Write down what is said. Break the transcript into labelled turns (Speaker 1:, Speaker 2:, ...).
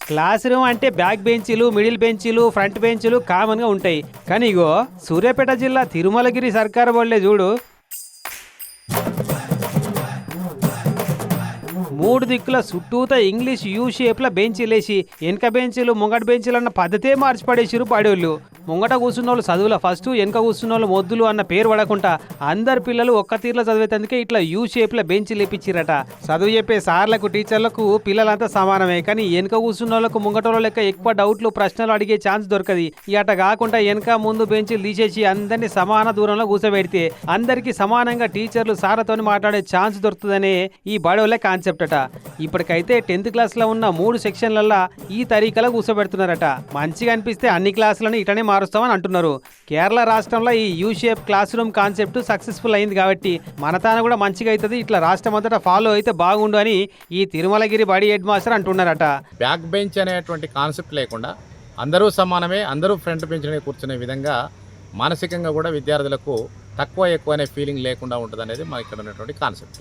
Speaker 1: Class room అంటే back బెంచీలు, middle బెంచీలు, ఫ్రంట్ బెంచీలు కామన్గా ఉంటాయి. కానీ ఇగో సూర్యాపేట జిల్లా తిరుమలగిరి సర్కారు బడిలే చూడు, 3 దిక్కుల చుట్టూత ఇంగ్లీష్ యూ షేప్ల బెంచీలేసి వెనక బెంచీలు ముంగట బెంచీలు అన్న పద్ధతే మార్చి పడేసిరు పడేళ్ళు. ముంగట కూర్చున్న వాళ్ళు చదువుల ఫస్ట్, వెనక కూర్చున్న వాళ్ళు మొద్దులు అన్న పేరు పడకుండా అందరు పిల్లలు ఒక్క తీరులో చదివేందుకే ఇట్లా యూ షేప్ల బెంచీలు లేపించిరట. చదువు చెప్పే సార్లకు, టీచర్లకు పిల్లలంతా సమానమే. కానీ వెనక కూర్చున్న వాళ్ళకు ముంగటోళ్ళ లెక్క ఎక్కువ డౌట్లు, ప్రశ్నలు అడిగే ఛాన్స్ దొరకది. ఇట కాకుండా వెనక ముందు బెంచీలు తీసేసి అందరినీ సమాన దూరంలో కూర్చోబెడితే అందరికీ సమానంగా టీచర్లు సార్లతో మాట్లాడే ఛాన్స్ దొరుకుతుందనే ఈ బడోళ్ళ కాన్సెప్ట్ అట. ఇప్పటికైతే 10th క్లాస్లో ఉన్న 3 సెక్షన్లల్లో ఈ తరీకలో కూర్చోబెడుతున్నారట. మంచిగా అనిపిస్తే అన్ని క్లాసులను ఇటనే మారుస్తామని అంటున్నారు. కేరళ రాష్ట్రంలో ఈ U shape class room concept successful అయింది కాబట్టి మన తాను కూడా మంచిగా అవుతుంది, ఇట్లా రాష్ట్రం అంతటా ఫాలో అయితే బాగుండు అని ఈ తిరుమలగిరి బడి హెడ్ మాస్టర్ అంటున్నారట.
Speaker 2: బ్యాక్ బెంచ్ అనేటువంటి కాన్సెప్ట్ లేకుండా అందరూ సమానమే, అందరూ ఫ్రంట్ బెంచ్ మీద కూర్చునే విధంగా మానసికంగా కూడా విద్యార్థులకు తక్కువ ఎక్కువ అనే ఫీలింగ్ లేకుండా ఉంటుంది అనేది మన ఇక్కడ ఉన్నటువంటి కాన్సెప్ట్.